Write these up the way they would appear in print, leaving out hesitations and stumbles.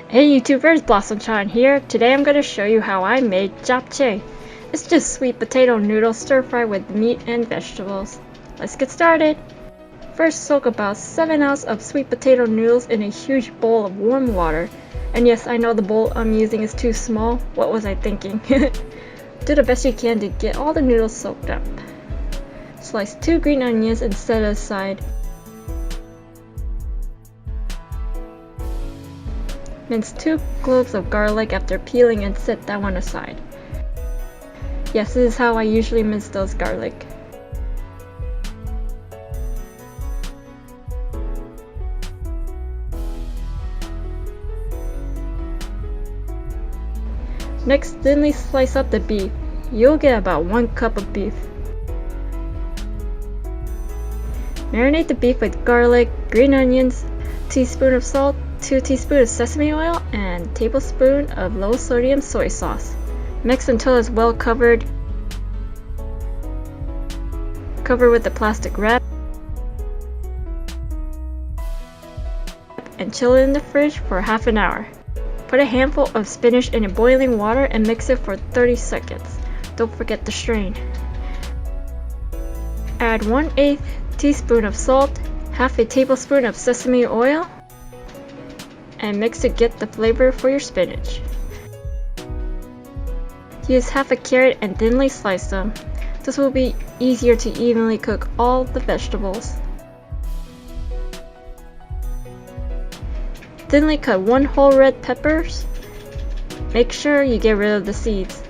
Hey YouTubers, BlossomChan here. Today I'm going to show you how I made japchae. It's just sweet potato noodles stir fry with meat and vegetables. Let's get started. First, soak about 7 ounces of sweet potato noodles in a huge bowl of warm water. And yes, I know the bowl I'm using is too small. What was I thinking? Do the best you can to get all the noodles soaked up. Slice 2 green onions and set aside. Mince 2 cloves of garlic after peeling and set that one aside. Yes, this is how I usually mince those garlic. Next, thinly slice up the beef. You'll get about 1 cup of beef. Marinate the beef with garlic, green onions, teaspoon of salt, 2 teaspoons of sesame oil, and tablespoon of low sodium soy sauce. Mix until it's well covered. Cover with a plastic wrap and chill it in the fridge for half an hour. Put a handful of spinach in boiling water and mix it for 30 seconds. Don't forget to strain. Add 1/8 teaspoon of salt, half a tablespoon of sesame oil, and mix to get the flavor for your spinach. Use half a carrot and thinly slice them. This will be easier to evenly cook all the vegetables. Thinly cut 1 whole red peppers. Make sure you get rid of the seeds.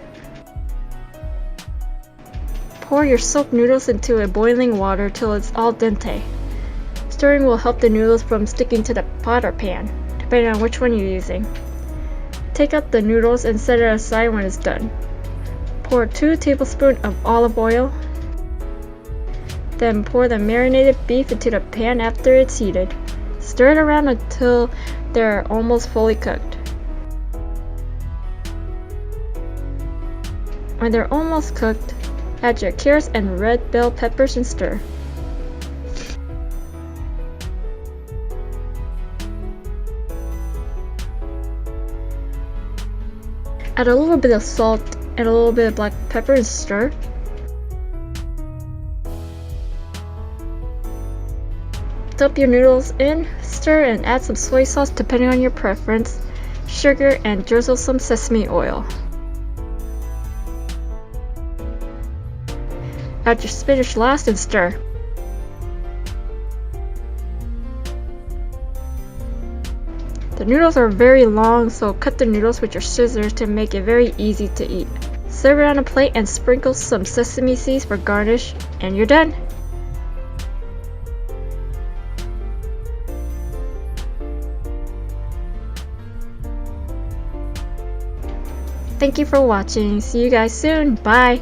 Pour your soaked noodles into a boiling water till it's al dente. Stirring will help the noodles from sticking to the pot or pan, depending on which one you're using. Take out the noodles and set it aside when it's done. Pour 2 tablespoons of olive oil. Then pour the marinated beef into the pan after it's heated. Stir it around until they're almost fully cooked. When they're almost cooked, add your carrots and red bell peppers and stir. Add a little bit of salt and a little bit of black pepper and stir. Dump your noodles in, stir, and add some soy sauce depending on your preference, sugar, and drizzle some sesame oil. Add your spinach last and stir. The noodles are very long, so cut the noodles with your scissors to make it very easy to eat. Serve it on a plate and sprinkle some sesame seeds for garnish, and you're done! Thank you for watching. See you guys soon. Bye!